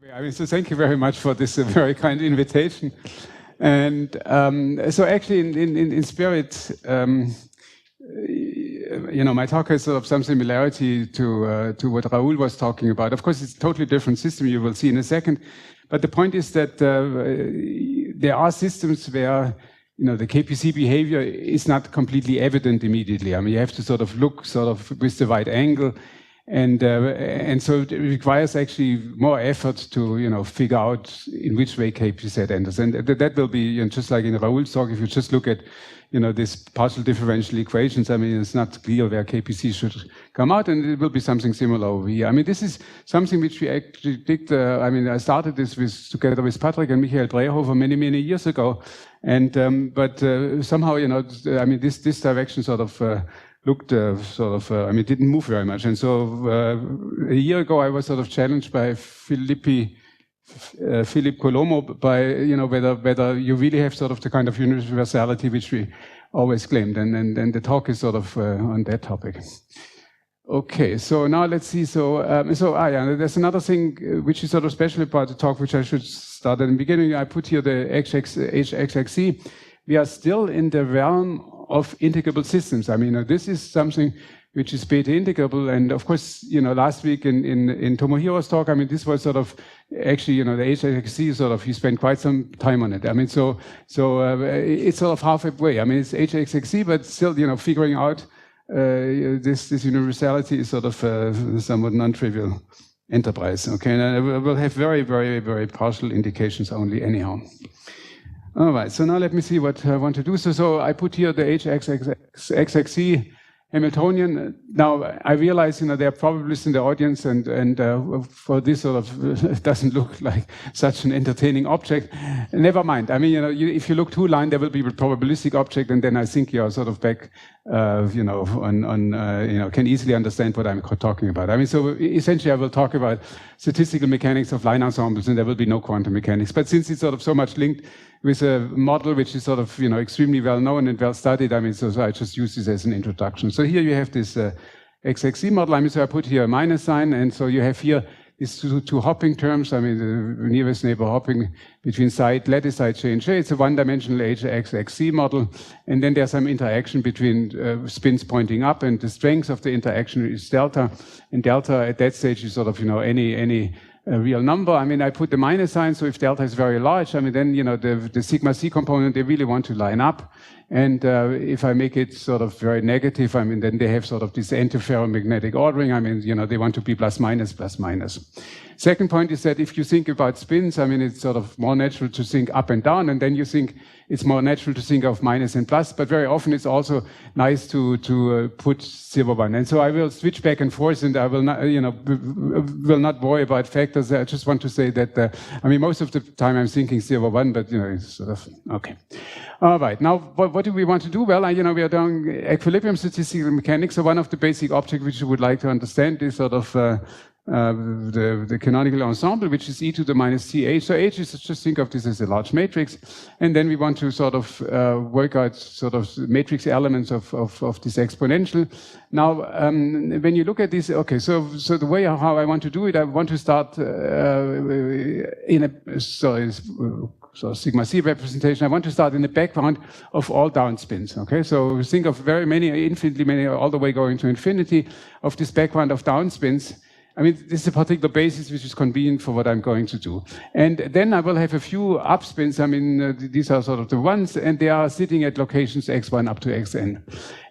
I mean, so thank you very much for this very kind invitation. And so actually in spirit, you know, my talk has sort of some similarity to what Raoul was talking about. Of course, it's a totally different system, you will see in a second. But the point is that there are systems where, you know, the KPZ behavior is not completely evident immediately. I mean, you have to sort of look sort of with the right angle. And so it requires actually more effort to, you know, figure out in which way KPZ enters. And that will be, you know, just like in Raoul's talk, if you just look at, you know, these partial differential equations, I mean, it's not clear where KPZ should come out, and it will be something similar over here. I mean, this is something which we actually did, I mean, I started this together with Patrick and Michael Brehofer many years ago. And, but somehow, you know, I mean, this direction sort of, looked I mean, didn't move very much. And so a year ago, I was sort of challenged by Philippe Colombo by, you know, whether you really have sort of the kind of universality which we always claimed. And the talk is sort of on that topic. Okay, so now let's see. Yeah, there's another thing which is sort of special about the talk, which I should start at the beginning. I put here the HXZ. We are still in the realm of integrable systems. I mean, this is something which is beta integrable. And of course, you know, last week in Tomohiro's talk, I mean, this was sort of actually, you know, the HXZ sort of, he spent quite some time on it. I mean, so it's sort of halfway. I mean, it's HXZ, but still, you know, figuring out this universality is sort of a somewhat non-trivial enterprise. Okay, and I will have very partial indications only anyhow. All right, so now let me see what I want to do. So I put here the HXZ Hamiltonian. Now I realize, you know, there are probabilists in the audience, and for this sort of it doesn't look like such an entertaining object. Never mind. I mean, you know, if you look 2 lines, there will be a probabilistic object, and then I think you're sort of back, you know, you know, can easily understand what I'm talking about. I mean, so essentially, I will talk about statistical mechanics of line ensembles, and there will be no quantum mechanics. But since it's sort of so much linked with a model which is sort of, you know, extremely well known and well studied, I mean, so I just use this as an introduction. So here you have this XXZ model. I mean, so I put here a minus sign, and so you have here these two hopping terms. I mean, the nearest neighbor hopping between lattice side J and J. It's a one-dimensional HXZ model, and then there's some interaction between spins pointing up, and the strength of the interaction is delta, and delta at that stage is sort of, you know, any real number. I mean, I put the minus sign, so if delta is very large, I mean, then, you know, the sigma C component, they really want to line up. And if I make it sort of very negative, I mean, then they have sort of this antiferromagnetic ordering. I mean, you know, they want to be plus minus. Second point is that if you think about spins, I mean, it's sort of more natural to think up and down, and then you think it's more natural to think of minus and plus, but very often it's also nice to put 0, 1. And so I will switch back and forth, and I will not, you know, will not worry about factors. I just want to say that, I mean, most of the time I'm thinking 0, 1, but, you know, it's sort of, okay. All right, now, what do we want to do? Well, you know, we are doing equilibrium statistical mechanics, so one of the basic objects which you would like to understand is sort of the canonical ensemble, which is e to the minus ch. So h is, just think of this as a large matrix, and then we want to sort of work out sort of matrix elements of this exponential. Now, when you look at this, okay, so the way how I want to do it, I want to start in a, so sigma C representation, I want to start in the background of all down spins, okay? So think of very many, infinitely many, all the way going to infinity of this background of down spins. I mean, this is a particular basis which is convenient for what I'm going to do. And then I will have a few up spins. I mean, these are sort of the ones, and they are sitting at locations x1 up to xn.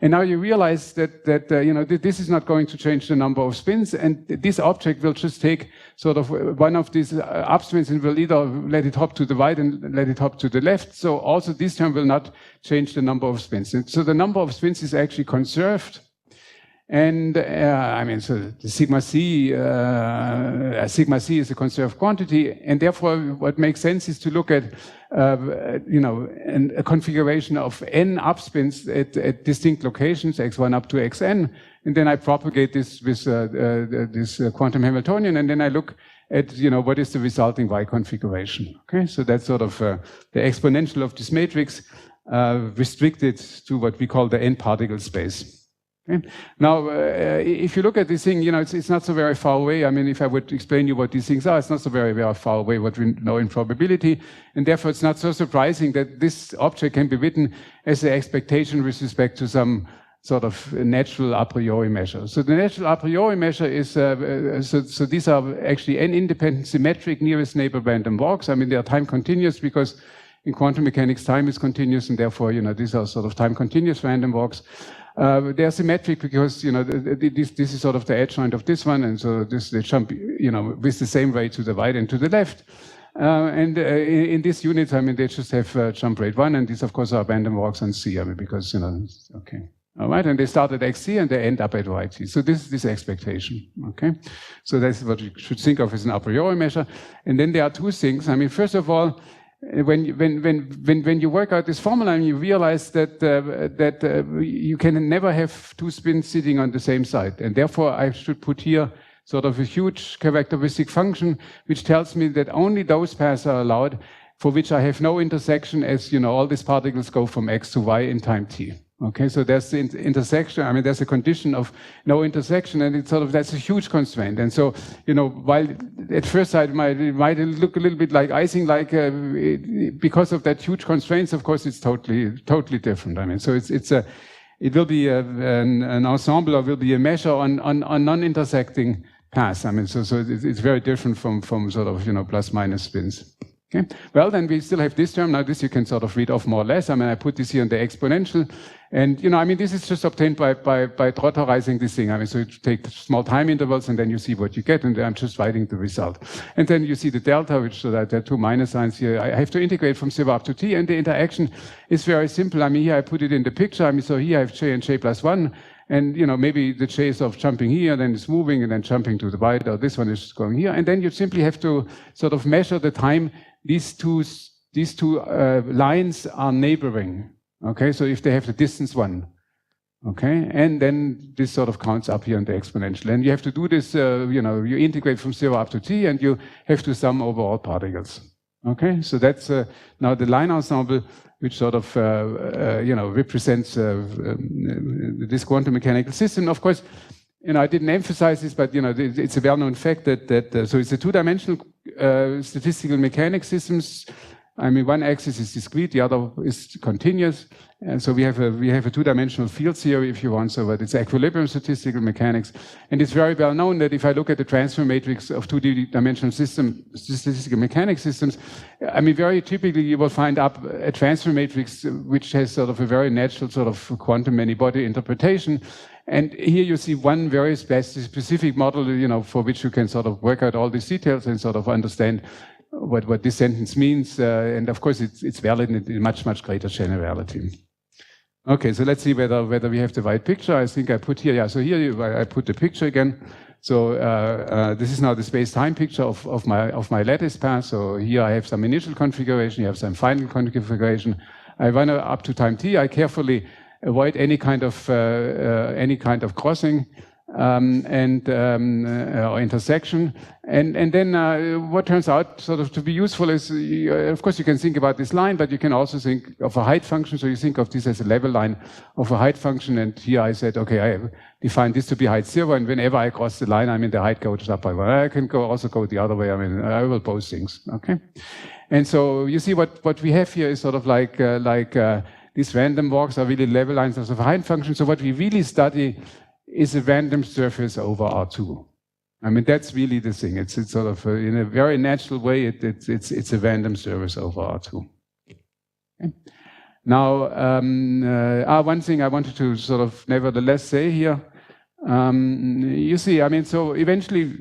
And now you realize that you know, this is not going to change the number of spins, and this object will just take sort of one of these up spins and will either let it hop to the right and let it hop to the left. So also this term will not change the number of spins. And so the number of spins is actually conserved. And I mean, so the sigma C is a conserved quantity, and therefore what makes sense is to look at, you know, a configuration of n upspins at distinct locations, x1 up to xn, and then I propagate this with this quantum Hamiltonian, and then I look at, you know, what is the resulting Y configuration. Okay, so that's sort of the exponential of this matrix restricted to what we call the n particle space. Okay. Now, if you look at this thing, you know, it's not so very far away. I mean, if I would explain you what these things are, it's not so very, very far away what we know in probability. And therefore, it's not so surprising that this object can be written as an expectation with respect to some sort of natural a priori measure. So the natural a priori measure is, so these are actually n-independent symmetric nearest neighbor random walks. I mean, they are time continuous because in quantum mechanics, time is continuous, and therefore, you know, these are sort of time continuous random walks. They are symmetric because, you know, this is sort of the adjoint of this one, and so they jump, you know, with the same rate to the right and to the left. In this unit, I mean, they just have jump rate 1, and these, of course, are random walks on C, I mean, because, you know, okay. All right, and they start at XC and they end up at YT. So this is this expectation, okay? So that's what you should think of as an a priori measure. And then there are two things. I mean, first of all, when you work out this formula, you realize that you can never have two spins sitting on the same side. And therefore, I should put here sort of a huge characteristic function, which tells me that only those paths are allowed for which I have no intersection, as, you know, all these particles go from X to Y in time t. Okay, so there's the intersection. I mean, there's a condition of no intersection, and it's sort of, that's a huge constraint. And so, you know, while at first sight it might look a little bit like icing, like because of that huge constraints, of course, it's totally different. I mean, so it will be an ensemble, or will be a measure on non-intersecting paths. I mean, so it's very different from sort of, you know, plus minus spins. Okay. Well, then we still have this term. Now this you can sort of read off more or less. I mean, I put this here in the exponential. And, you know, I mean, this is just obtained by trotterizing this thing. I mean, so you take small time intervals and then you see what you get, and I'm just writing the result. And then you see the delta, which, so that there are two minus signs here. I have to integrate from 0 up to t, and the interaction is very simple. I mean, here I put it in the picture. I mean, so here I have j and j plus 1. And, you know, maybe the j is of jumping here, then it's moving, and then jumping to the right, or this one is going here. And then you simply have to sort of measure the time these two lines are neighboring. Okay, so if they have the distance 1, okay, and then this sort of counts up here in the exponential. And you have to do this, you know, you integrate from 0 up to t, and you have to sum over all particles. Okay, so that's now the line ensemble, which sort of, you know, represents this quantum mechanical system. Of course, you know, I didn't emphasize this, but, you know, it's a well-known fact that so it's a two-dimensional statistical mechanics systems. I mean, one axis is discrete, the other is continuous. And so we have a two-dimensional field theory, if you want, so but it's equilibrium statistical mechanics. And it's very well known that if I look at the transfer matrix of two-dimensional statistical mechanics systems, I mean, very typically you will find up a transfer matrix which has sort of a very natural sort of quantum many-body interpretation. And here you see one very specific model, you know, for which you can sort of work out all these details and sort of understand what this sentence means. And of course, it's valid in much, much greater generality. Okay, so let's see whether we have the right picture. I think I put here, yeah, so here I put the picture again. So this is now the space-time picture of my lattice path. So here I have some initial configuration, you have some final configuration. I run up to time t. I carefully avoid any kind of crossing or intersection, and then what turns out sort of to be useful is, of course, you can think about this line, but you can also think of a height function. So you think of this as a level line of a height function, and here I said, okay, I define this to be height 0, and whenever I cross the line, I mean the height goes up by 1. I can also go the other way. I mean, I will both things. Okay, and so you see what we have here is sort of like these random walks are really level lines of a height function. So what we really study is a random surface over R2. I mean, that's really the thing. It's sort of, in a very natural way, it's a random surface over R2. Okay. Now, one thing I wanted to sort of nevertheless say here, you see, I mean, so eventually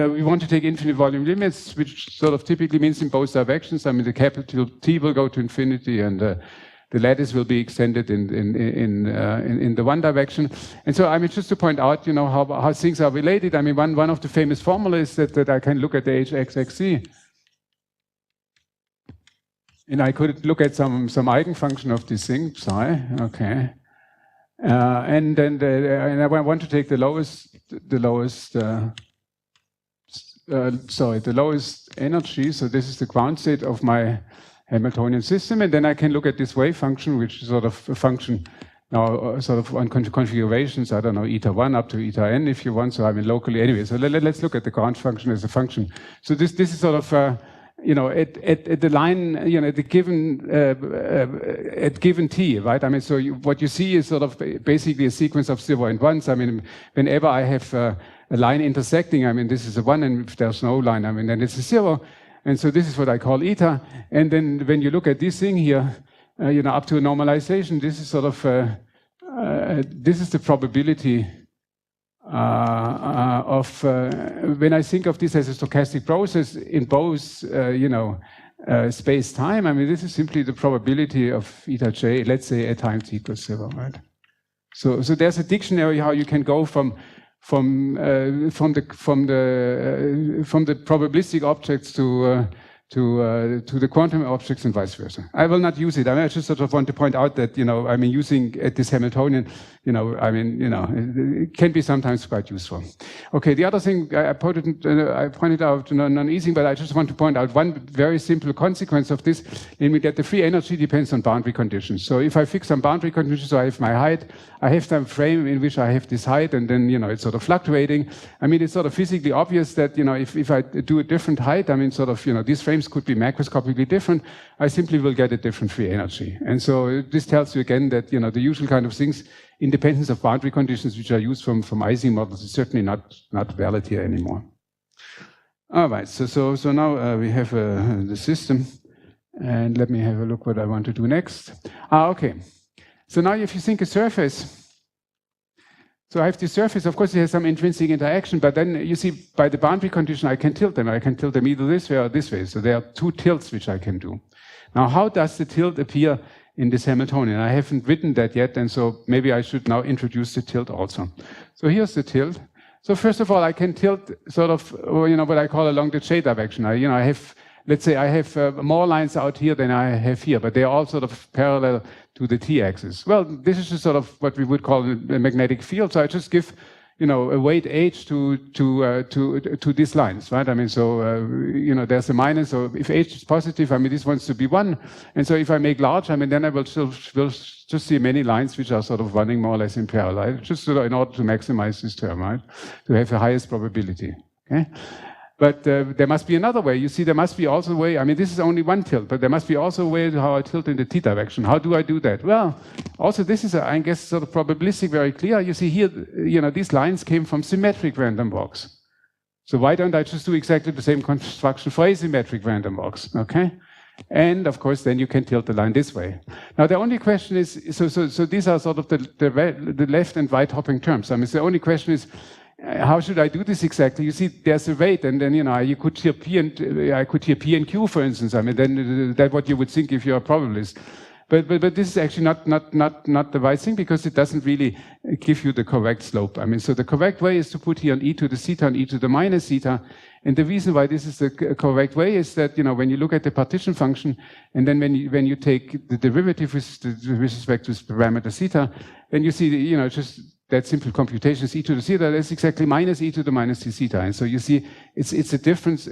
we want to take infinite volume limits, which sort of typically means in both directions. I mean, the capital T will go to infinity, and the lattice will be extended in the one direction. And so, I mean, just to point out, you know, how things are related. I mean, one of the famous formulas is that I can look at the HXXC, and I could look at some eigenfunction of this thing, psi, okay. And then and I want to take the lowest energy. So this is the ground state of my Hamiltonian system, and then I can look at this wave function, which is sort of a function now sort of on configurations, I don't know, eta 1 up to eta n if you want, so I mean locally anyway. So let's look at the ground function as a function. So this is sort of, you know, at the line, you know, at given t, right? I mean, so what you see is sort of basically a sequence of 0 and 1s. I mean, whenever I have a line intersecting, I mean, this is a 1, and if there's no line, I mean, then it's a 0. And so this is what I call eta. And then when you look at this thing here, you know, up to a normalization, this is sort of, this is the probability of, when I think of this as a stochastic process in both, you know, space-time, I mean, this is simply the probability of eta j, let's say at time t equals 0, right? So there's a dictionary how you can go from the probabilistic objects to the quantum objects and vice versa. I will not use it. I mean, I just sort of want to point out that, you know, I mean, using this Hamiltonian, you know, I mean, you know, it can be sometimes quite useful. Okay, the other thing I pointed out, non-easing, but I just want to point out one very simple consequence of this, namely that the free energy depends on boundary conditions. So if I fix some boundary conditions, so I have my height, I have some frame in which I have this height, and then, you know, it's sort of fluctuating. I mean, it's sort of physically obvious that, you know, if I do a different height, I mean, sort of, you know, these frames could be macroscopically different, I simply will get a different free energy. And so this tells you again that, you know, the usual kind of things, independence of boundary conditions, which are used from Ising models, is certainly not valid here anymore. All right, so now we have the system, and let me have a look what I want to do next. Okay. So now if you think a surface, so I have this surface, of course it has some intrinsic interaction, but then you see by the boundary condition I can tilt them. I can tilt them either this way or this way. So there are two tilts which I can do. Now how does the tilt appear in this Hamiltonian? I haven't written that yet, and so maybe I should now introduce the tilt also. So here's the tilt. So first of all, I can tilt sort of, you know, what I call along the j direction. I have, let's say I have more lines out here than I have here, but they're all sort of parallel to the t-axis. Well, this is just sort of what we would call a magnetic field. So I just give, you know, a weight h to these lines, right? I mean, so, you know, there's a minus. So if h is positive, I mean, this wants to be 1. And so if I make large, I mean, then I will just see many lines which are sort of running more or less in parallel, just sort of in order to maximize this term, right? To have the highest probability, okay? But there must be another way. You see, there must be also a way. I mean, this is only one tilt, but there must be also a way how I tilt in the t direction. How do I do that? Well, also this is, I guess, sort of probabilistic, very clear. You see here, you know, these lines came from symmetric random walks. So why don't I just do exactly the same construction for asymmetric random walks? Okay. And of course, then you can tilt the line this way. Now, the only question is, so these are sort of the left and right hopping terms. I mean, the only question is, how should I do this exactly? You see, there's a rate, and then, you know, you could hear P and I could hear P and Q, for instance. I mean, then that's what you would think if you're a probabilist. But this is actually not the right thing, because it doesn't really give you the correct slope. I mean, so the correct way is to put here an e to the theta and e to the minus theta. And the reason why this is the correct way is that, you know, when you look at the partition function, and then when you take the derivative with respect to this parameter theta, then you see, you know, just that simple computation is e to the theta, that's exactly minus e to the minus t theta. And so you see, it's a difference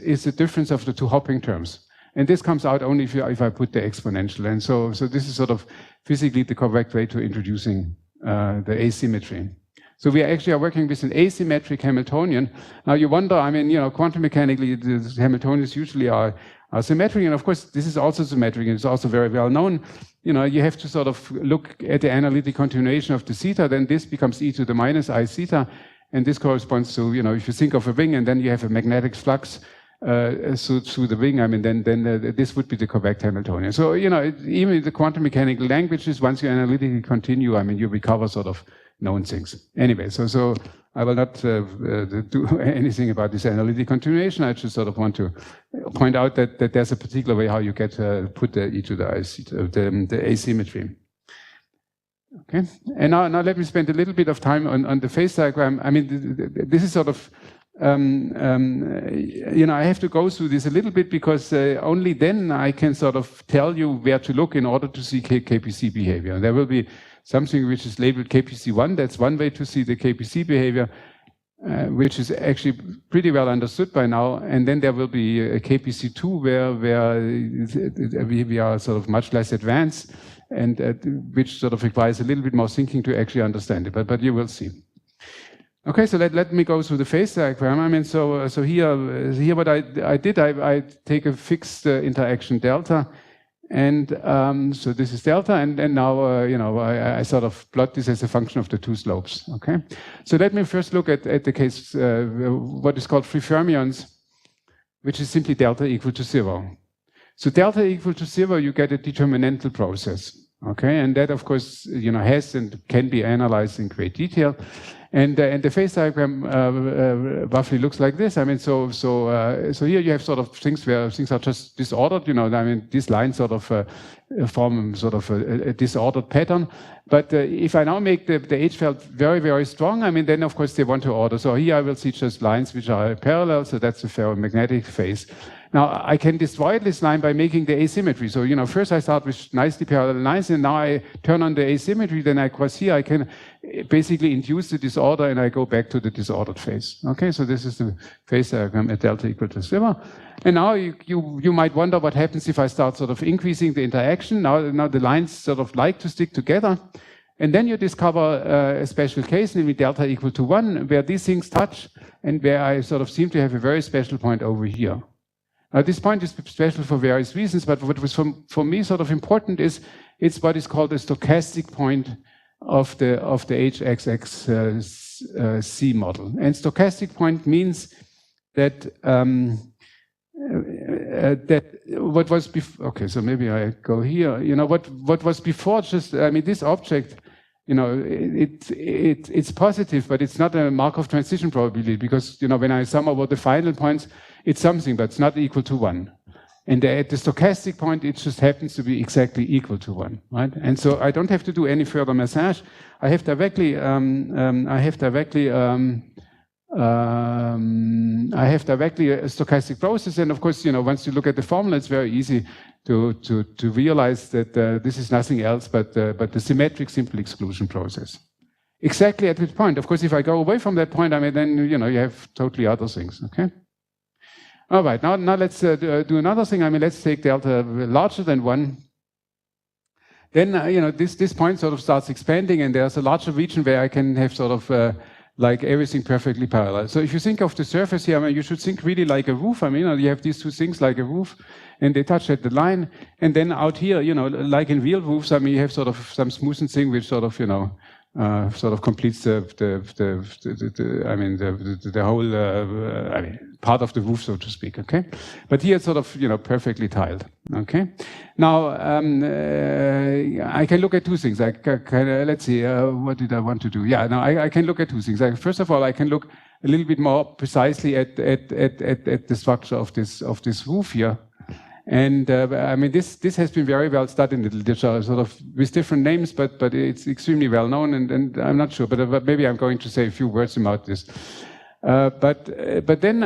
of the two hopping terms. And this comes out only if I put the exponential. And so this is sort of physically the correct way to introducing the asymmetry. So we actually are working with an asymmetric Hamiltonian. Now you wonder, I mean, you know, quantum mechanically, the Hamiltonians usually are symmetric, and of course this is also symmetric, and it's also very well known. You know, you have to sort of look at the analytic continuation of the theta, then this becomes e to the minus I theta, and this corresponds to, you know, if you think of a ring and then you have a magnetic flux through the ring, I mean, then this would be the correct Hamiltonian. So, you know, even in the quantum mechanical languages, once you analytically continue, I mean, you recover sort of known things. Anyway, so I will not do anything about this analytic continuation. I just sort of want to point out that there's a particular way how you get put the e to the I theta, the asymmetry. Okay, and now let me spend a little bit of time on the phase diagram. I mean, this is sort of, you know, I have to go through this a little bit, because only then I can sort of tell you where to look in order to see KPZ behavior. There will be something which is labeled KPZ1. That's one way to see the KPZ behavior, which is actually pretty well understood by now. And then there will be a KPZ2 where we are sort of much less advanced. which sort of requires a little bit more thinking to actually understand it, but you will see. Okay, so let me go through the phase diagram. I mean, so here what I did, I take a fixed interaction delta, and so this is delta, and now you know, I sort of plot this as a function of the two slopes. Okay, so let me first look at the case what is called free fermions, which is simply delta equal to 0. So delta equal to 0, you get a determinantal process. Okay, and that of course, you know, has and can be analyzed in great detail. And the phase diagram roughly looks like this. I mean, so here you have sort of things where things are just disordered. You know, I mean, these lines sort of form sort of a disordered pattern. But if I now make the H field very, very strong, I mean, then of course they want to order. So here I will see just lines which are parallel. So that's the ferromagnetic phase. Now, I can destroy this line by making the asymmetry. So, you know, first I start with nicely parallel lines, and now I turn on the asymmetry, then I cross here, I can basically induce the disorder, and I go back to the disordered phase. Okay, so this is the phase diagram at delta equal to 0. And now you might wonder what happens if I start sort of increasing the interaction. Now the lines sort of like to stick together. And then you discover a special case, namely delta equal to 1, where these things touch, and where I sort of seem to have a very special point over here. This point is special for various reasons, but what was for me sort of important is it's what is called a stochastic point of the HXXC model. And stochastic point means that that what was before. Okay, so maybe I go here. You know, what was before just. I mean, this object. You know, it's positive, but it's not a Markov transition probability, because, you know, when I sum over the final points, it's something, but it's not equal to 1. And at the stochastic point, it just happens to be exactly equal to 1, right? And so I don't have to do any further massage. I have directly a stochastic process. And of course, you know, once you look at the formula, it's very easy to realize that this is nothing else but the symmetric simple exclusion process. Exactly at which point? Of course, if I go away from that point, I mean, then, you know, you have totally other things, okay? All right, now let's do another thing. I mean, let's take delta larger than 1. Then, you know, this point sort of starts expanding, and there's a larger region where I can have sort of like everything perfectly parallel. So if you think of the surface here, I mean, you should think really like a roof. I mean, you have these two things like a roof, and they touch at the line. And then out here, you know, like in real roofs, I mean, you have sort of some smoothing thing which sort of, you know, sort of completes the whole, I mean, part of the roof, so to speak, okay? But here it's sort of, you know, perfectly tiled, okay? Now, I can look at two things. Let's see, what did I want to do? Yeah, now I can look at two things. First of all, I can look a little bit more precisely at the structure of this roof here. And I mean, this has been very well studied in the literature, sort of with different names, but it's extremely well known, and I'm not sure, but maybe I'm going to say a few words about this. But then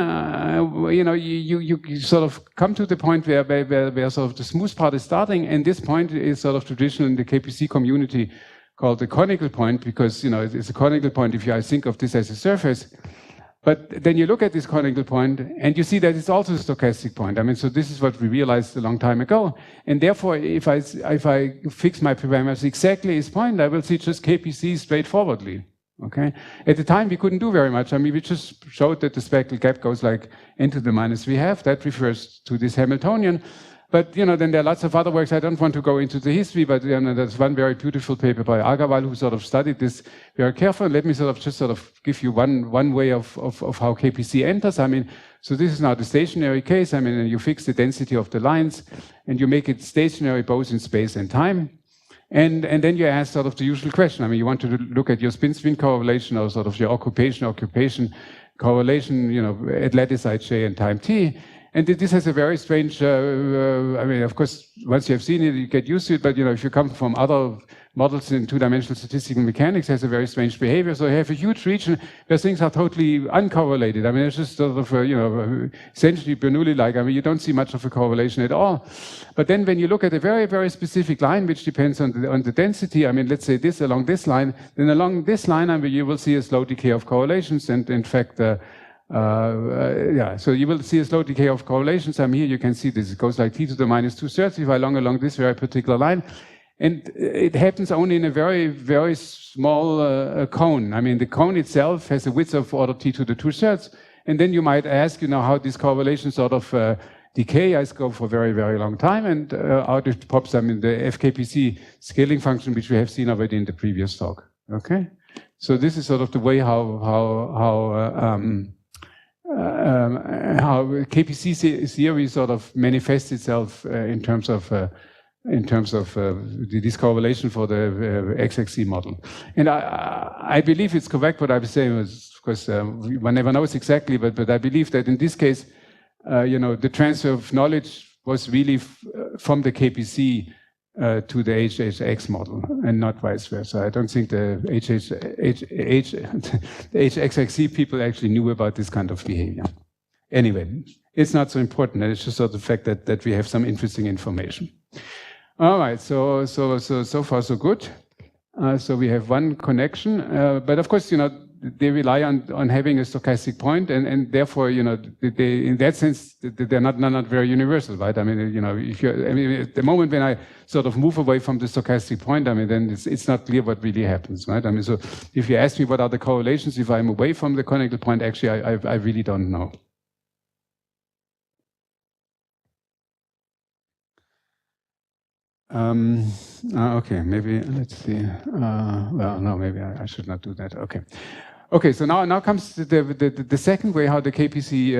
you know, you sort of come to the point where sort of the smooth part is starting, and this point is sort of traditional in the KPZ community called the conical point, because, you know, it's a conical point if I think of this as a surface. But then you look at this conical point, and you see that it's also a stochastic point. I mean, so this is what we realized a long time ago. And therefore, if I fix my parameters exactly as point, I will see just KPZ straightforwardly. Okay. At the time, we couldn't do very much. I mean, we just showed that the spectral gap goes like n to the minus we have. That refers to this Hamiltonian. But, you know, then there are lots of other works. I don't want to go into the history, but, you know, there's one very beautiful paper by Agarwal who sort of studied this very carefully. Let me just give you one way of how KPZ enters. I mean, so this is now the stationary case. I mean, you fix the density of the lines, and you make it stationary both in space and time. And then you ask sort of the usual question. I mean, you want to look at your spin-spin correlation, or sort of your occupation correlation, you know, at lattice ij and time t. And this has a very strange, I mean, of course, once you have seen it, you get used to it, but, you know, if you come from other models in two-dimensional statistical mechanics, it has a very strange behavior. So you have a huge region where things are totally uncorrelated. I mean, it's just sort of, you know, essentially Bernoulli-like. I mean, you don't see much of a correlation at all. But then when you look at a very, very specific line, which depends on the density, I mean, let's say this along this line, then along this line, I mean, you will see a slow decay of correlations. And in fact, yeah, so you will see a slow decay of correlations. Here you can see this. It goes like t to the minus 2/3 if I along this very particular line. And it happens only in a very, very small cone. I mean, the cone itself has a width of order t to the 2/3. And then you might ask, how this correlation sort of decay. I go for a very, very long time, and out it pops, the FKPC scaling function, which we have seen already in the previous talk. Okay? So this is sort of the way how KPC theory sort of manifests itself in terms of this correlation for the XXZ model. And I believe it's correct what I'm saying, of course, one never knows exactly, but I believe that in this case, the transfer of knowledge was really from the KPC to the HHX model and not vice versa. I don't think the HXZ people actually knew about this kind of behavior. Anyway, it's not so important. It's just sort of the fact that we have some interesting information. All right, so far so good. So we have one connection, but of course, they rely on having a stochastic point, and therefore, they, in that sense, they're not very universal, right? I mean, at the moment when I sort of move away from the stochastic point, I mean, then it's not clear what really happens, right? I mean, so if you ask me what are the correlations if I'm away from the conical point, actually, I really don't know. Okay, maybe, let's see. Well, no, maybe I should not do that. Okay. Okay, so now comes the second way how the KPC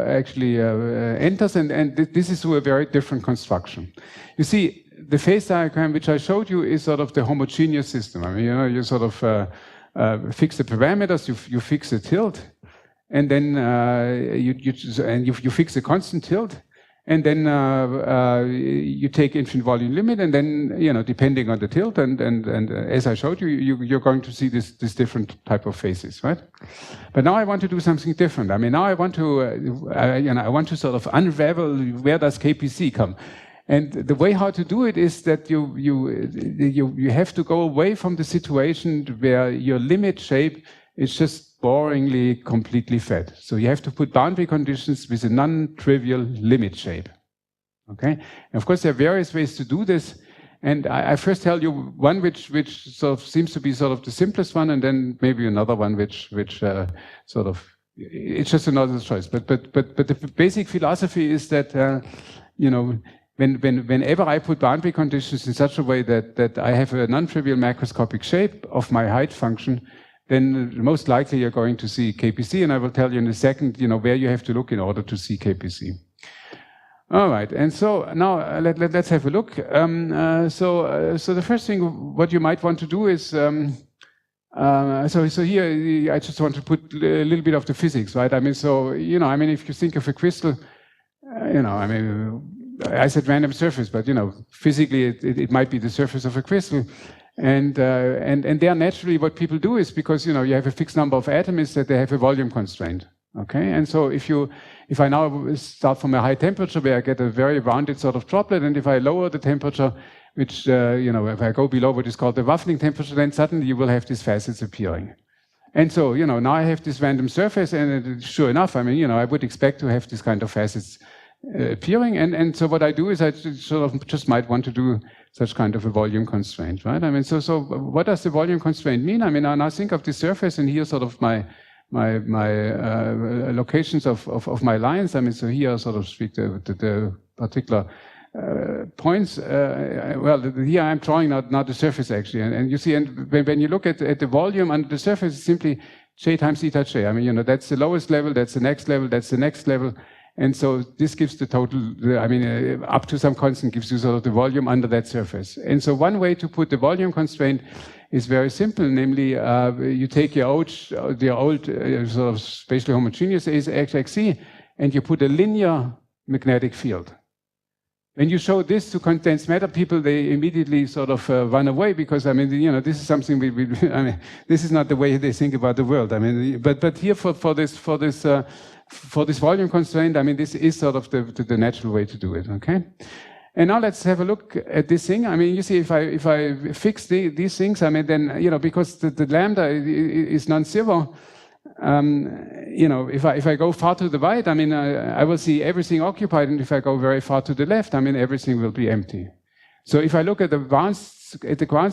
actually enters, and this is through a very different construction. You see, the phase diagram which I showed you is sort of the homogeneous system. I mean, you sort of fix the parameters, you fix the tilt, and then you fix the constant tilt. And then you take infinite volume limit, and then depending on the tilt, and as I showed you, you're going to see this different type of phases, right? But now I want to do something different. I mean, now I want to sort of unravel where does KPC come, and the way how to do it is that you have to go away from the situation where your limit shape is just boringly completely fat. So you have to put boundary conditions with a non-trivial limit shape. Okay? And of course, there are various ways to do this. And I first tell you one which sort of seems to be sort of the simplest one, and then maybe another one which sort of, it's just another choice. But the basic philosophy is that whenever I put boundary conditions in such a way that I have a non-trivial macroscopic shape of my height function, then most likely you're going to see KPC, and I will tell you in a second, where you have to look in order to see KPC. All right, and so now let's have a look. So the first thing what you might want to do is, so here I just want to put a little bit of the physics, right? I mean, so I mean, if you think of a crystal, I mean, I said random surface, but physically it might be the surface of a crystal. And there naturally what people do is, because you have a fixed number of atoms, is that they have a volume constraint. Okay, and so if I now start from a high temperature where I get a very rounded sort of droplet, and if I lower the temperature, which if I go below what is called the waffling temperature, then suddenly you will have these facets appearing. And so now I have this random surface, and sure enough, I mean I would expect to have this kind of facets appearing, and so what I do is I sort of just might want to do such kind of a volume constraint, right? I mean, so what does the volume constraint mean? I mean, I now think of the surface, and here sort of my locations of my lines. I mean, so here sort of speak the particular points. Well, here I'm drawing not the surface actually, and you see, and when you look at the volume under the surface, it's simply j times theta j. I mean, that's the lowest level, that's the next level, that's the next level. And so this gives the total, I mean, up to some constant gives you sort of the volume under that surface. And so one way to put the volume constraint is very simple, namely you take your old sort of spatially homogeneous XXZ, and you put a linear magnetic field. When you show this to condensed matter people, they immediately sort of run away, because I mean, this is something I mean, this is not the way they think about the world. I mean, but here for this volume constraint, I mean, this is sort of the natural way to do it. Okay. And now let's have a look at this thing. I mean, you see, if I fix these things, I mean, then because the lambda is non-zero. If I go far to the right, I mean, I will see everything occupied, and if I go very far to the left, I mean, everything will be empty. So if I look at the ground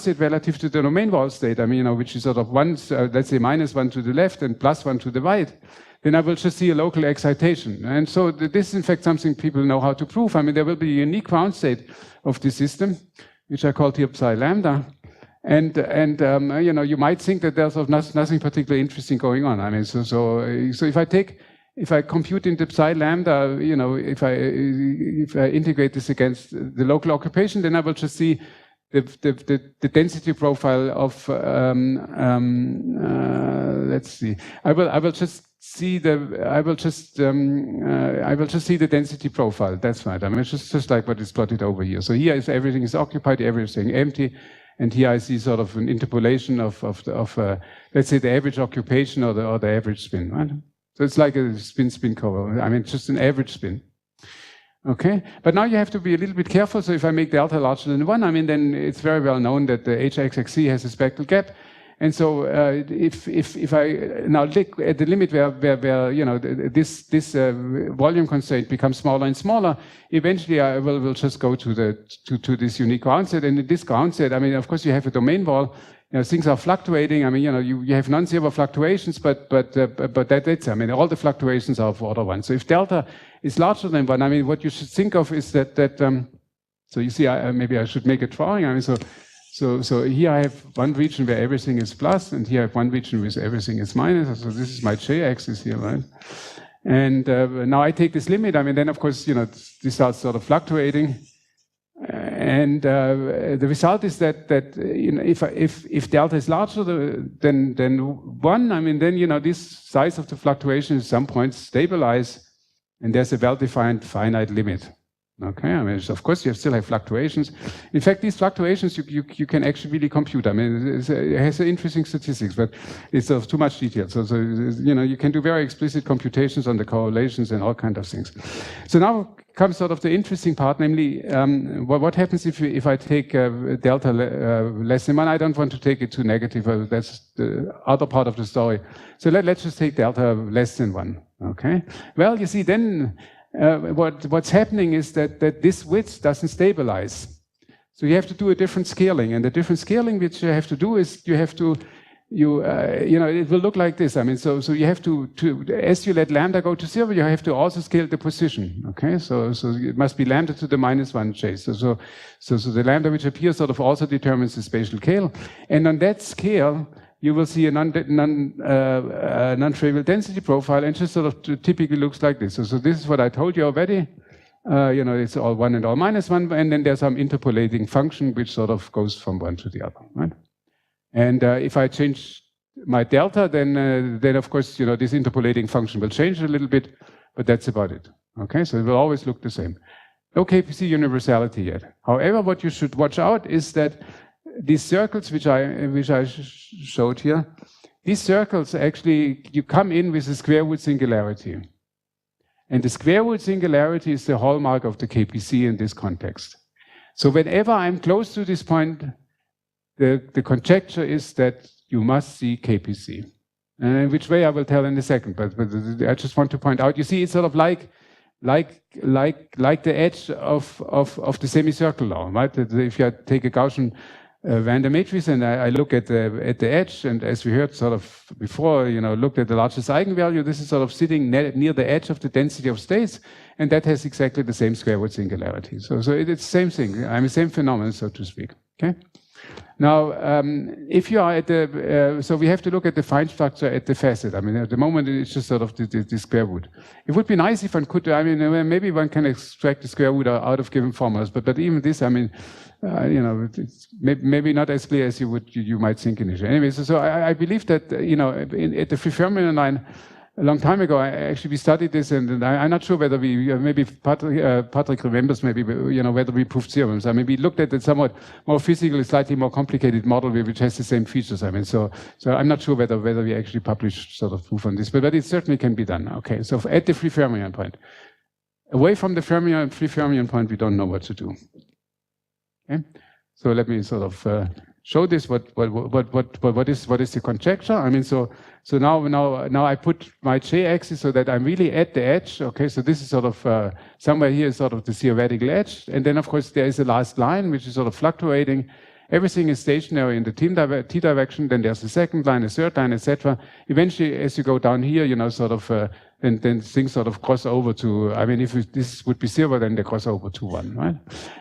state relative to the domain wall state, I mean, which is sort of one, let's say -1 to the left and +1 to the right, then I will just see a local excitation. And so this is in fact something people know how to prove. I mean, there will be a unique ground state of the system, which I call here psi lambda. And you know, you might think that there's nothing particularly interesting going on. I mean, so if I compute into psi lambda, you know, if I integrate this against the local occupation, then I will just see the density profile of let's see. I will just see the density profile. That's right. I mean, it's just like what is plotted over here. So here is everything is occupied, everything empty. And here I see sort of an interpolation of let's say the average occupation or the average spin, right? So it's like a spin cover. I mean, just an average spin. Okay, but now you have to be a little bit careful. So if I make delta larger than 1, I mean, then it's very well known that the HXXC has a spectral gap. And so if I now look at the limit where you know this volume constraint becomes smaller and smaller, eventually I will just go to this unique ground set. And in this ground set, I mean, of course, you have a domain wall. You know, things are fluctuating. I mean, you know, you have non-zero fluctuations, but that's, I mean, all the fluctuations are of order 1. So if delta is larger than 1, I mean, what you should think of is that so you see, maybe I should make a drawing. I mean, so here I have one region where everything is plus, and here I have one region where everything is minus. So this is my j-axis here, right? And now I take this limit. I mean, then of course, you know, this starts sort of fluctuating. And the result is that you know, if delta is larger than 1, I mean, then you know this size of the fluctuation at some point stabilize, and there's a well-defined finite limit. Okay, I mean, of course you still have fluctuations. In fact, these fluctuations you can actually really compute. I mean, it has interesting statistics, but it's of too much detail. So you know, you can do very explicit computations on the correlations and all kinds of things. So now comes sort of the interesting part, namely, what happens if I take delta less than 1? I don't want to take it too negative. That's the other part of the story. So let's just take delta less than 1. Okay. Well, you see, then what's happening is that this width doesn't stabilize. So you have to do a different scaling, and the different scaling which you have to do is you know, it will look like this. I mean, so you have to as you let lambda go to 0, you have to also scale the position. Okay, so it must be lambda to the -1 chase. So the lambda which appears sort of also determines the spatial scale, and on that scale you will see a non-trivial density profile, and just sort of typically looks like this. So this is what I told you already. You know, it's all 1 and all -1, and then there's some interpolating function which sort of goes from one to the other, right? And if I change my delta, then of course, you know, this interpolating function will change a little bit, but that's about it. Okay, so it will always look the same. No KPZ universality yet. However, what you should watch out is that these circles which I showed here, these circles actually, you come in with a square root singularity. And the square root singularity is the hallmark of the KPZ in this context. So whenever I'm close to this point, the conjecture is that you must see KPZ. And which way I will tell in a second, but I just want to point out, you see, it's sort of like the edge of the semicircle law, right? If you take a Gaussian random matrix and I look at the edge, and as we heard sort of before, you know, looked at the largest eigenvalue, this is sort of sitting near the edge of the density of states, and that has exactly the same square root singularity. So it's the same thing. I mean, same phenomenon, so to speak. Okay. Now, if you are at the, so we have to look at the fine structure at the facet. I mean, at the moment, it's just sort of the square root. It would be nice if one could, I mean, maybe one can extract the square root out of given formulas, but even this, I mean, you know, it's maybe not as clear as you might think initially. Anyway, so I believe that, you know, at the free fermion line, a long time ago, we studied this, and I'm not sure whether maybe Patrick remembers, maybe, you know, whether we proved theorems. I mean, we looked at a somewhat more physical, slightly more complicated model which has the same features. I mean, so I'm not sure whether we actually published sort of proof on this, but it certainly can be done. Okay, so at the free fermion point. Away from the free fermion point, we don't know what to do. Okay, so let me sort of show this. What is the conjecture? I mean, so now I put my j-axis so that I'm really at the edge. Okay, so this is sort of somewhere here is sort of the theoretical edge, and then of course there is a last line which is sort of fluctuating. Everything is stationary in the t direction. Then there's a second line, a third line, etc. Eventually, as you go down here, you know, sort of then things sort of cross over to. I mean, if this would be 0, then they cross over to 1, right?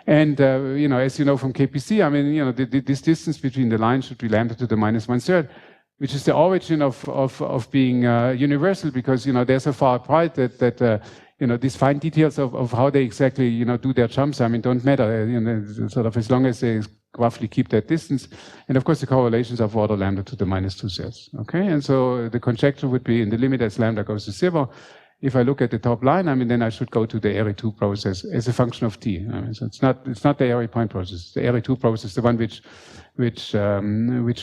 And you know, as you know from KPZ, I mean, you know, this distance between the lines should be lambda to the minus 1/3, which is the origin of being universal, because you know they're so far apart that you know, these fine details of how they exactly, you know, do their jumps, I mean, don't matter, you know, sort of as long as they roughly keep that distance. And of course, the correlations are for order lambda to the minus 2/3. Okay, and so the conjecture would be in the limit as lambda goes to 0. If I look at the top line, I mean, then I should go to the Ayyer-2 process as a function of t. I mean, so it's not the Ayyer point process. It's the Ayyer-2 process, the one which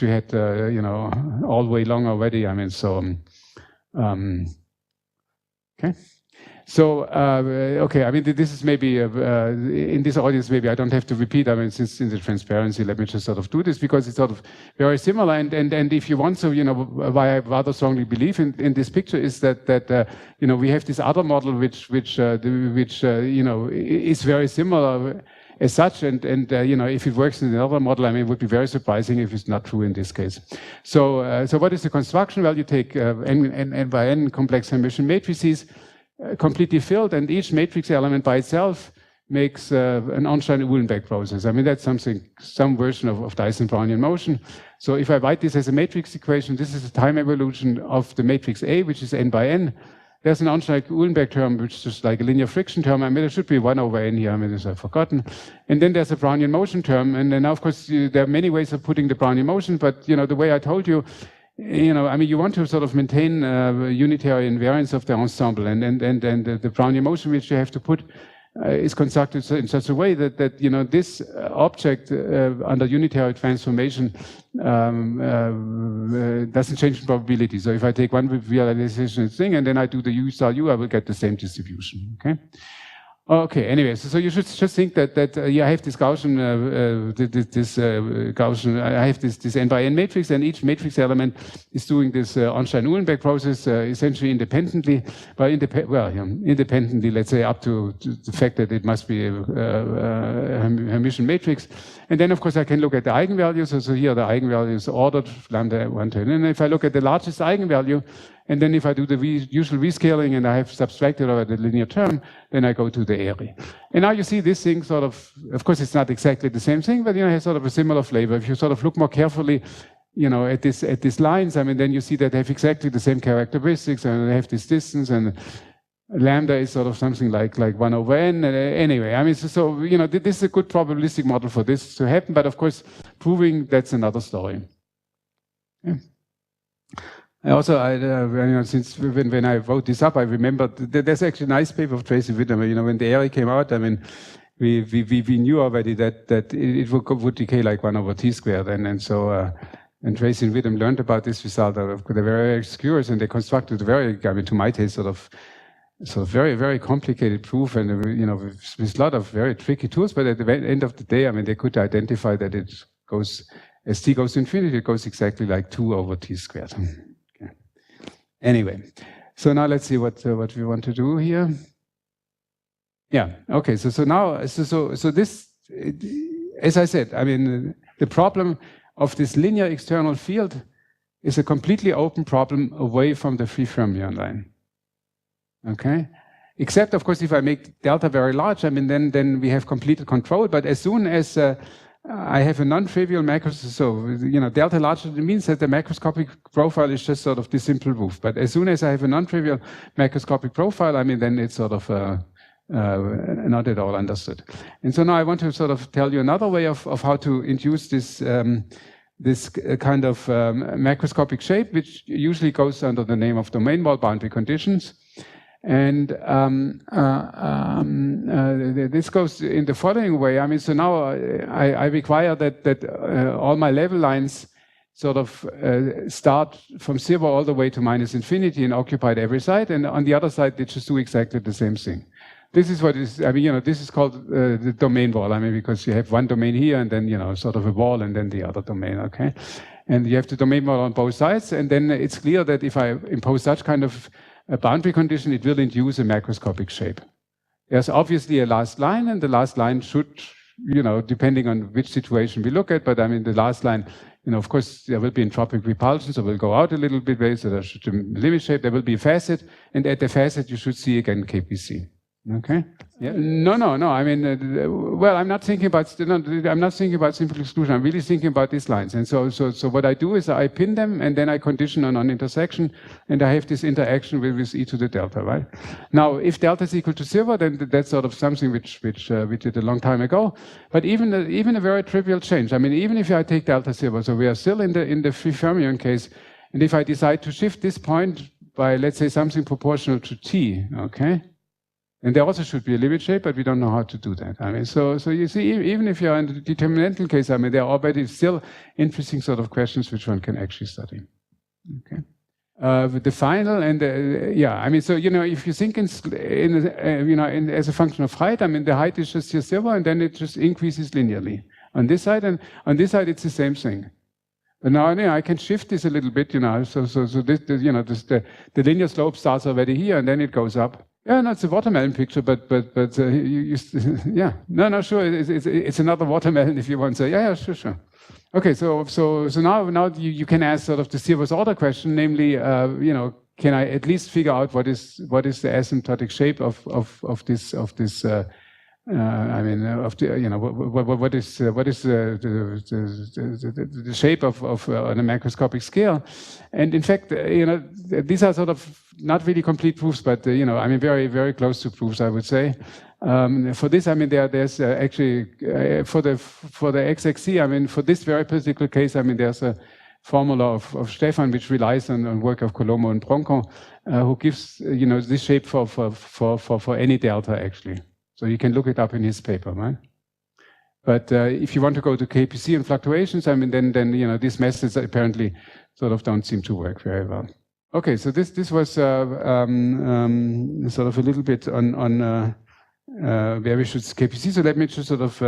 we had, you know, all way long already. I mean, so okay. So, okay, I mean, this is maybe, in this audience, maybe I don't have to repeat, I mean, since in the transparency, let me just sort of do this, because it's sort of very similar, and if you want to, you know, why I rather strongly believe in this picture is that you know, we have this other model which you know, is very similar as such, and you know, if it works in another model, I mean, it would be very surprising if it's not true in this case. So, so what is the construction? Well, you take n by n complex Hermitian matrices, completely filled, and each matrix element by itself makes an Ornstein-Uhlenbeck process. I mean, that's some version of Dyson-Brownian motion. So if I write this as a matrix equation, this is a time evolution of the matrix A, which is n by n. There's an Ornstein-Uhlenbeck term, which is just like a linear friction term. I mean, there should be 1 over n here. I mean, this I've forgotten. And then there's a Brownian motion term. And then, of course, there are many ways of putting the Brownian motion, but, you know, the way I told you, you know, I mean, you want to sort of maintain unitary invariance of the ensemble, and the Brownian motion which you have to put is constructed in such a way that you know, this object under unitary transformation doesn't change in probability. So if I take one realization thing and then I do the U star U, I will get the same distribution. Okay. Okay. Anyway, so you should just think that yeah, I have this Gaussian, Gaussian. I have this n by n matrix, and each matrix element is doing this Ornstein-Uhlenbeck process essentially independently. Well, independently, let's say up to the fact that it must be a Hermitian matrix. And then, of course, I can look at the eigenvalues. So here the eigenvalues ordered lambda 1 to n. And if I look at the largest eigenvalue, and then if I do the usual rescaling and I have subtracted over the linear term, then I go to the area. And now you see this thing sort of course, it's not exactly the same thing, but you know, it has sort of a similar flavor. If you sort of look more carefully, you know, at these lines, I mean, then you see that they have exactly the same characteristics, and they have this distance, and lambda is sort of something like 1 over n. Anyway, I mean, so you know, this is a good probabilistic model for this to happen, but of course, proving that's another story. Yeah. Also, you know, since when I wrote this up, I remembered there's actually a nice paper of Tracy Whittam. You know, when the Ayyer came out, I mean, we knew already that it would decay like 1 over t squared, and so and Tracy and Whittam learned about this result. They're very curious, and they constructed a very, I mean, to my taste, sort of very, very complicated proof, and you know, with a lot of very tricky tools. But at the end of the day, I mean, they could identify that it goes, as t goes to infinity, it goes exactly like 2 over t squared. Anyway, so now let's see what we want to do here. Yeah. Okay. So now, so this, as I said, I mean, the problem of this linear external field is a completely open problem away from the free fermion line. Okay. Except, of course, if I make delta very large, I mean, then we have complete control. But as soon as I have a non-trivial macroscopic, so, you know, delta larger means that the macroscopic profile is just sort of this simple proof. But as soon as I have a non-trivial macroscopic profile, I mean, then it's sort of not at all understood. And so now I want to sort of tell you another way of how to induce this this kind of macroscopic shape, which usually goes under the name of domain wall boundary conditions. And this goes in the following way. I mean, so now I require that all my level lines sort of start from 0 all the way to minus infinity and occupy every side. And on the other side, they just do exactly the same thing. this is what is, I mean, you know, this is called the domain wall. I mean, because you have one domain here and then, you know, sort of a wall and then the other domain, okay? And you have the domain wall on both sides. And then it's clear that if I impose such kind of a boundary condition, it will induce a macroscopic shape. There's obviously a last line, and the last line should, you know, depending on which situation we look at, but I mean, the last line, you know, of course, there will be entropic repulsion, so we'll go out a little bit way, so there should be a limit shape, there will be a facet, and at the facet, you should see again KPC. Okay. Yeah. No. I mean, well, I'm not thinking about. I'm not thinking about simple exclusion. I'm really thinking about these lines. And so what I do is I pin them, and then I condition on intersection, and I have this interaction with e to the delta, right? Now, if delta is equal to 0, then that's sort of something which we did a long time ago. But even a very trivial change. I mean, even if I take delta 0, so we are still in the free fermion case, and if I decide to shift this point by, let's say, something proportional to t, okay. And there also should be a limit shape, but we don't know how to do that. I mean, so you see, even if you're in the determinantal case, I mean, there are already still interesting sort of questions which one can actually study. Okay. The final and yeah, I mean, so you know, if you think as a function of height, I mean, the height is just here 0, and then it just increases linearly on this side, and on this side it's the same thing. But now I can shift this a little bit, you know. So this, you know, the linear slope starts already here, and then it goes up. Yeah, no, it's a watermelon picture, but yeah, no, sure, it's another watermelon if you want to say, yeah, sure. Okay, so now you can ask sort of the zeroth order question, namely, you know, can I at least figure out what is the asymptotic shape of this I mean, of the, you know, what is the shape of on a macroscopic scale? And in fact, you know, these are sort of not really complete proofs, but you know, I mean, very, very close to proofs, I would say. For this, I mean, there's actually for the XXZ, I mean, for this very particular case, I mean, there's a formula of Stefan which relies on work of Colombo and Bronco, who gives, you know, this shape for any delta actually. So you can look it up in his paper, right? But if you want to go to KPZ and fluctuations, I mean, then you know, these methods apparently sort of don't seem to work very well. Okay, so this was sort of a little bit on where we should KPZ. So let me just sort of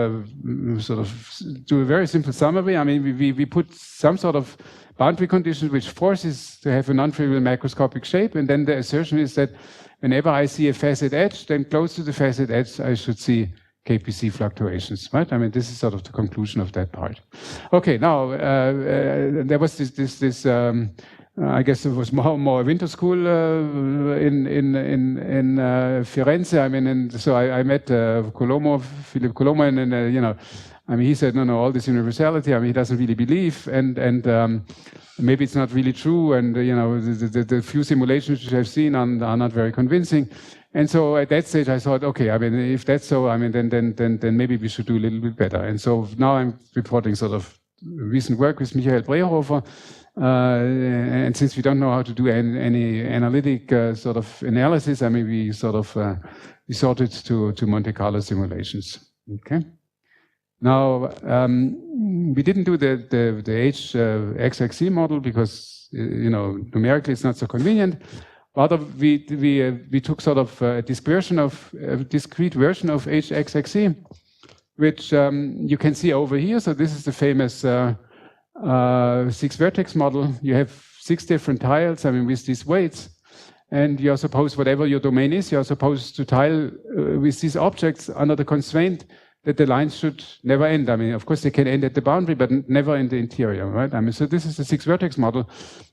do a very simple summary. I mean, we put some sort of boundary condition which forces to have a non-trivial macroscopic shape, and then the assertion is that whenever I see a facet edge, then close to the facet edge, I should see KPZ fluctuations, right? I mean, this is sort of the conclusion of that part. Okay, now there was this I guess it was more winter school in Firenze. I mean, and so I met Philip Colombo, and you know, I mean, he said, no, all this universality, I mean, he doesn't really believe, and maybe it's not really true, and you know, the few simulations which I've seen are not very convincing. And so at that stage, I thought, okay, I mean, if that's so, I mean, then maybe we should do a little bit better. And so now I'm reporting sort of recent work with Michael Brehofer, and since we don't know how to do any analytic sort of analysis, I mean, we sort of resorted to Monte Carlo simulations. Okay. Now we didn't do the XXZ model because you know, numerically it's not so convenient. Rather, we took sort of a discrete version of HXXZ, which you can see over here. So this is the famous 6-vertex model. You have 6 different tiles, I mean, with these weights. And you're supposed, whatever your domain is, you're supposed to tile with these objects under the constraint that the lines should never end. I mean, of course, they can end at the boundary, but never in the interior, right? I mean, so this is the 6-vertex model.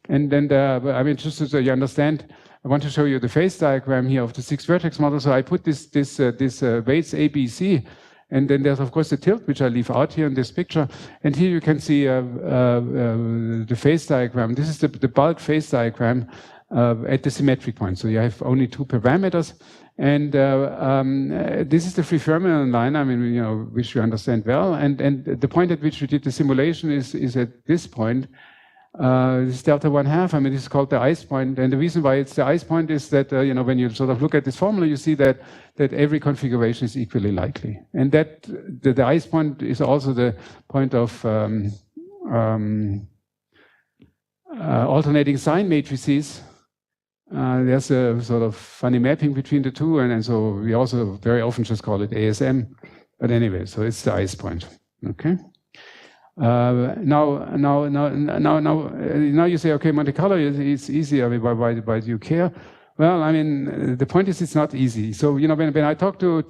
And then, I mean, just so you understand, I want to show you the phase diagram here of the 6-vertex model. So I put this weights A, B, C, and then there's, of course, the tilt, which I leave out here in this picture. And here you can see the phase diagram. This is the bulk phase diagram at the symmetric point. So you have only 2 parameters. And this is the free fermion line, I mean, you know, which you understand well. And the point at which we did the simulation is at this point. This delta 1/2, I mean, this is called the ice point. And the reason why it's the ice point is that, you know, when you sort of look at this formula, you see that every configuration is equally likely. And that the ice point is also the point of alternating sign matrices. there's a sort of funny mapping between the two, and so we also very often just call it ASM. But anyway, so it's the ice point. Okay. Now you say, okay, Monte Carlo is easy. I mean, why do you care? Well, I mean, the point is it's not easy. So when I talked to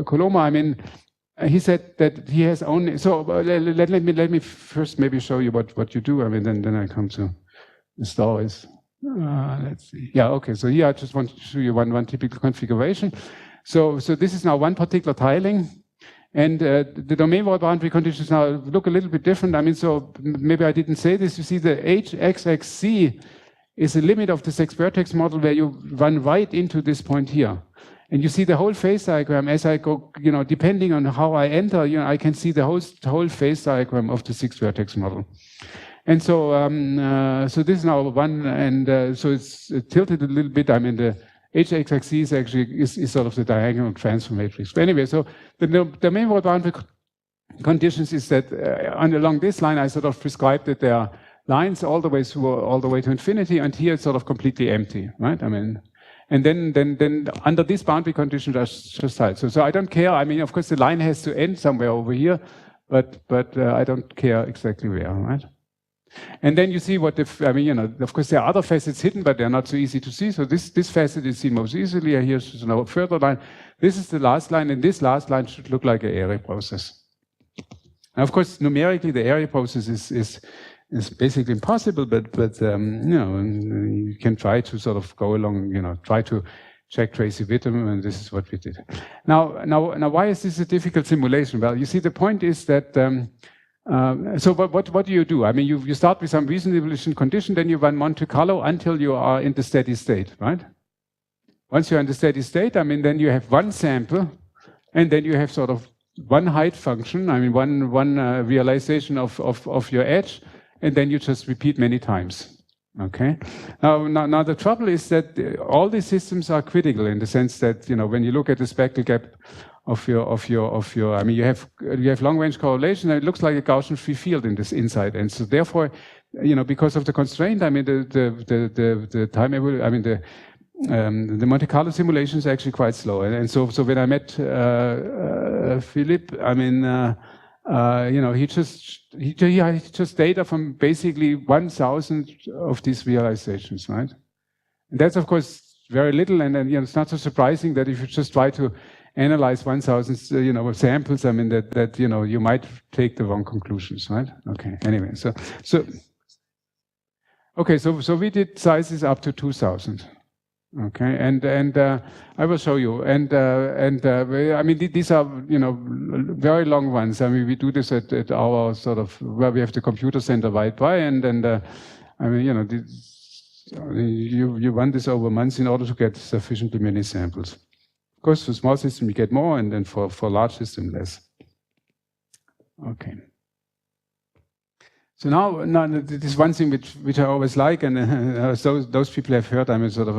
Coloma, I mean, he said that he has only. So let me first maybe show you what you do. I mean, then I come to the stories. Let's see. Yeah, okay. So here I just want to show you one typical configuration. So this is now one particular tiling. And the domain-wide boundary conditions now look a little bit different. I mean, so maybe I didn't say this. You see the HXXZ is the limit of the six-vertex model where you run right into this point here. And you see the whole phase diagram as I go, depending on how I enter, I can see the whole phase diagram of the six-vertex model. And so, so this is now one, and so it's tilted a little bit. I mean, the HXXZ is actually is sort of the diagonal transfer matrix. But anyway, so the domain-wide boundary conditions is that along this line, I sort of prescribed that there are lines all the way to infinity, and here it's sort of completely empty, right? I mean, and then under this boundary condition, just tiles. So I don't care. I mean, of course, the line has to end somewhere over here, but I don't care exactly where, right? And then you see what I mean, of course there are other facets hidden, but they're not so easy to see. So this facet is seen most easily. Here's no further line. This is the last line, and this last line should look like an Ayyer process. And of course, numerically, the Ayyer process is basically impossible, but you can try to sort of go along, try to check Tracy-Witten, and this is what we did. Now, why is this a difficult simulation? Well, you see, the point is that. So what do you do? I mean, you start with some reasonable condition, then you run Monte Carlo until you are in the steady state, right? Once you're in the steady state, I mean, then you have one sample, and then you have sort of one height function. I mean, one realization of your edge, and then you just repeat many times. Okay. Now the trouble is that all these systems are critical in the sense that when you look at the speckle gap of your I mean, you have long range correlation, and it looks like a Gaussian free field in this inside, and so therefore, because of the constraint, I mean, the time, I mean, the Monte Carlo simulation is actually quite slow, and so when I met Philip, I mean, he just data from basically 1,000 of these realizations, right? And that's of course very little, and it's not so surprising that if you just try to analyze 1,000, samples, I mean, that you might take the wrong conclusions, right? Okay. Anyway, so we did sizes up to 2,000. Okay, and I will show you. And I mean, these are very long ones. I mean, we do this at our sort of where we have the computer center right by, and I mean, you run this over months in order to get sufficiently many samples. Of course, for small system you get more, and then for large system less. Okay. So now this is one thing which I always like, and those people have heard. I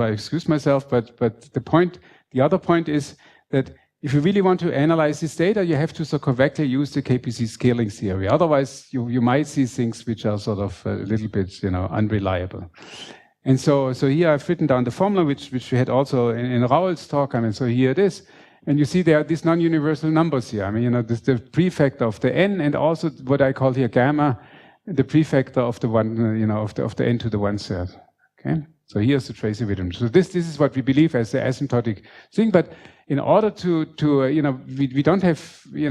excuse myself, but the other point is that if you really want to analyze this data, you have to so correctly use the KPZ scaling theory. Otherwise, you might see things which are sort of a little bit unreliable. And so here I've written down the formula, which we had also in Raoul's talk. I mean, so here it is. And you see there are these non-universal numbers here. I mean, this the prefactor of the n, and also what I call here gamma, the prefactor of the one, of the n to the 1/3. Okay. So here's the Tracy-Witten. So this is what we believe as the asymptotic thing. But in order to we don't have,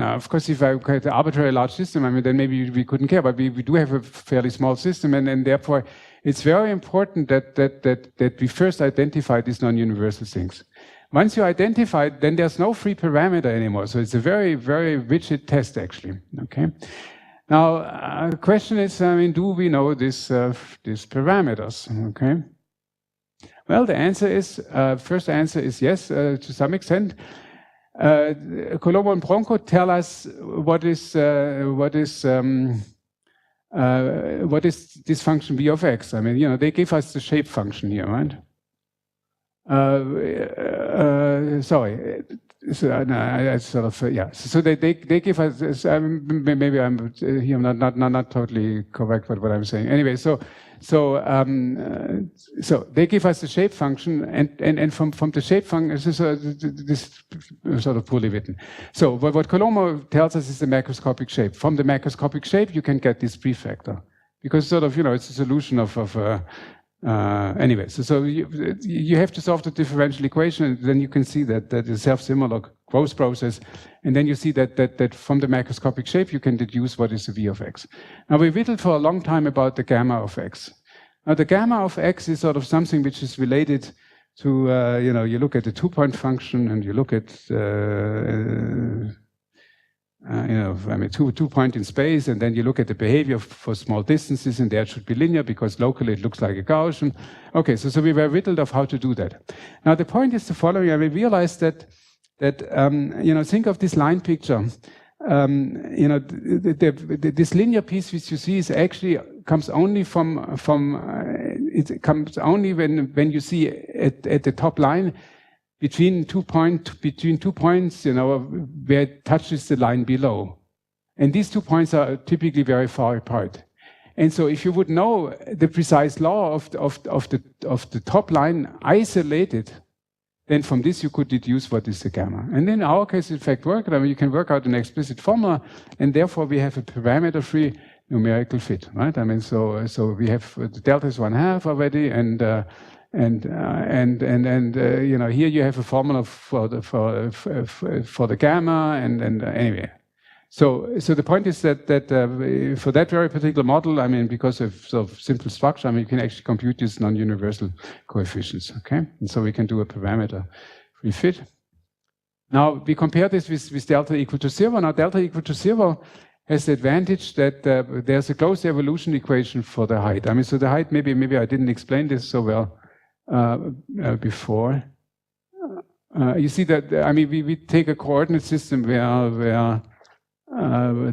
of course, if I had an arbitrary large system, I mean, then maybe we couldn't care. But we do have a fairly small system, and therefore it's very important that we first identify these non-universal things. Once you identify it, then there's no free parameter anymore. So it's a very, very rigid test, actually. Okay. Now, the question is, I mean, do we know these parameters? Okay. Well, the answer is, first answer is yes, to some extent. Colombo and Bronco tell us what is this function v of x. I mean, they give us the shape function here, right? Sorry. So, no, I sort of yeah. So they give us. Maybe I'm here not totally correct with what I'm saying. Anyway, so So so they give us the shape function, and from the shape function, this sort of poorly written. So what Colombo tells us is the macroscopic shape. From the macroscopic shape, you can get this prefactor, because sort of, you know, it's a solution of anyway. So you have to solve the differential equation, and then you can see that the self-similar growth process, and then you see that from the macroscopic shape you can deduce what is the v of x. Now we whittled for a long time about the gamma of x. Now the gamma of x is sort of something which is related to you know, you look at the two-point function and you look at you know, I mean, two point in space, and then you look at the behavior for small distances, and there it should be linear because locally it looks like a Gaussian. Okay, so we were whittled of how to do that. Now the point is the following: I mean, realize that you know, think of this line picture. You know, this linear piece which you see is actually comes only it comes only when you see at the top line. Between two points, you know, where it touches the line below. And these 2 points are typically very far apart. And so if you would know the precise law of the top line isolated, then from this you could deduce what is the gamma. And in our case, in fact, worked. I mean, you can work out an explicit formula, and therefore we have a parameter-free numerical fit, right? I mean, so we have the delta is 1/2 already, and you know, here you have a formula for the gamma, and anyway. So the point is that for that very particular model, I mean, because of sort of simple structure, I mean, you can actually compute these non-universal coefficients, okay? And so we can do a parameter-free fit. Now we compare this with delta equal to 0. Now delta equal to 0 has the advantage that there's a closed evolution equation for the height. I mean, so the height, maybe I didn't explain this so well before. You see that, I mean, we take a coordinate system where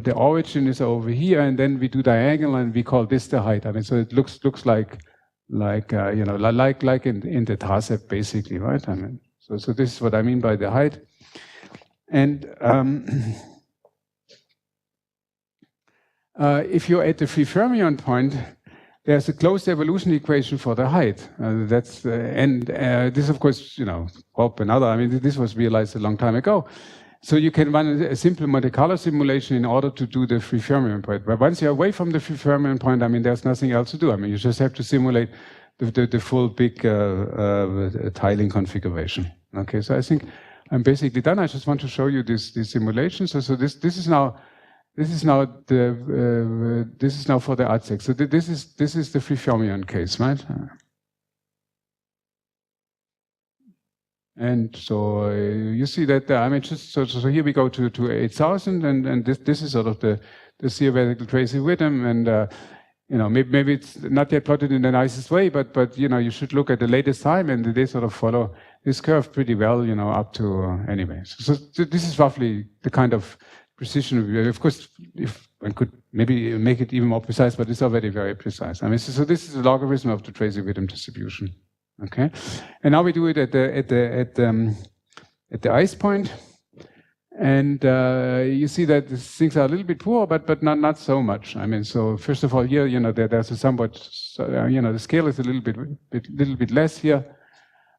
the origin is over here, and then we do diagonal, and we call this the height. I mean, so it looks like you know, like in the TASEP basically, right? I mean, so this is what I mean by the height. And if you're at the free fermion point, there's a closed evolution equation for the height. This, of course, you know, Bob and other, I mean, this was realized a long time ago. So you can run a simple Monte Carlo simulation in order to do the free fermion point. But once you're away from the free fermion point, I mean, there's nothing else to do. I mean, you just have to simulate the full big tiling configuration. Okay, so I think I'm basically done. I just want to show you this simulation. So this is now for the ATSEC. So this is the free fermion case, right? And so you see that I mean, just so here we go to 8,000, and this is sort of the theoretical tracy rhythm, and you know, maybe it's not yet plotted in the nicest way, but you know, you should look at the latest time, and they sort of follow this curve pretty well, you know, up to anyway. So this is roughly the kind of precision. Of course, if one could maybe make it even more precise, but it's already very precise. I mean, so this is a logarithm of the tracy rhythm distribution. Okay, and now we do it at the ice point, and you see that things are a little bit poor, but not so much. I mean, so first of all, here, you know, there's a somewhat, you know, the scale is a little bit less here.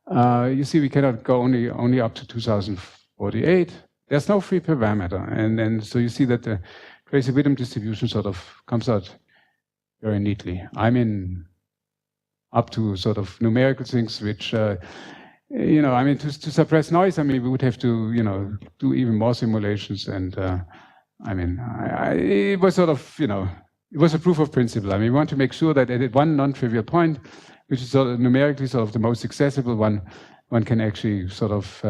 You see, we cannot go only up to 2048. There's no free parameter, and so you see that the tracy rhythm distribution sort of comes out very neatly. I mean, up to sort of numerical things, which, you know, I mean, to suppress noise, I mean, we would have to, you know, do even more simulations. And I mean, it was sort of, you know, it was a proof of principle. I mean, we want to make sure that at one non-trivial point, which is sort of numerically sort of the most accessible one can actually sort of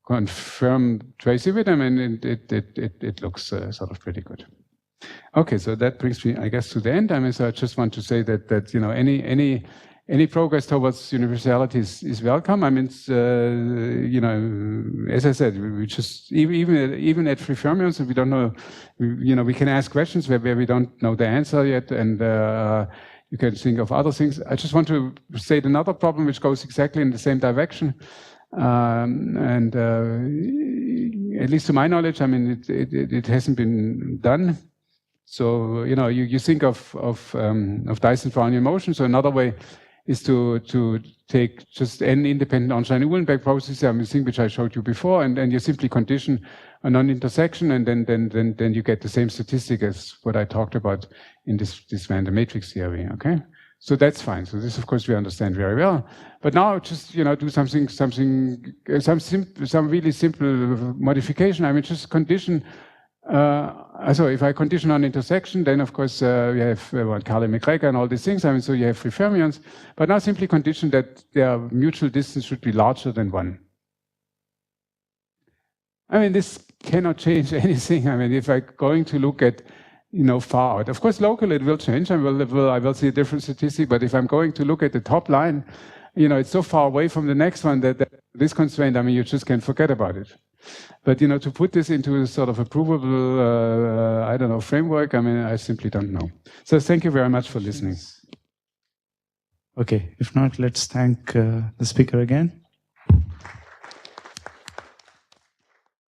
confirm tracy rhythm, and it looks sort of pretty good. Okay, so that brings me, I guess, to the end. I mean, so I just want to say that you know, any progress towards universality is welcome. I mean, it's, you know, as I said, we just even at free fermions, we don't know. You know, we can ask questions where we don't know the answer yet, and you can think of other things. I just want to state another problem which goes exactly in the same direction, and at least to my knowledge, I mean, it hasn't been done. So, you know, you think of Dyson-Brownian motion. So another way is to take just n independent Einstein-Uhlenbeck processes, I mean, thing which I showed you before, and you simply condition a non-intersection, and then you get the same statistic as what I talked about in this random matrix theory. Okay, so that's fine. So this, of course, we understand very well. But now, just do some really simple modification. I mean, just condition. So if I condition on intersection, then of course we have Carle McGregor and all these things. I mean, so you have free fermions. But now simply condition that their mutual distance should be larger than 1. I mean, this cannot change anything. I mean, if I'm going to look at far out, of course locally it will change. I will see a different statistic. But if I'm going to look at the top line, it's so far away from the next one that this constraint, I mean, you just can forget about it. But, to put this into sort of a provable, framework, I mean, I simply don't know. So thank you very much for listening. Okay, if not, let's thank the speaker again.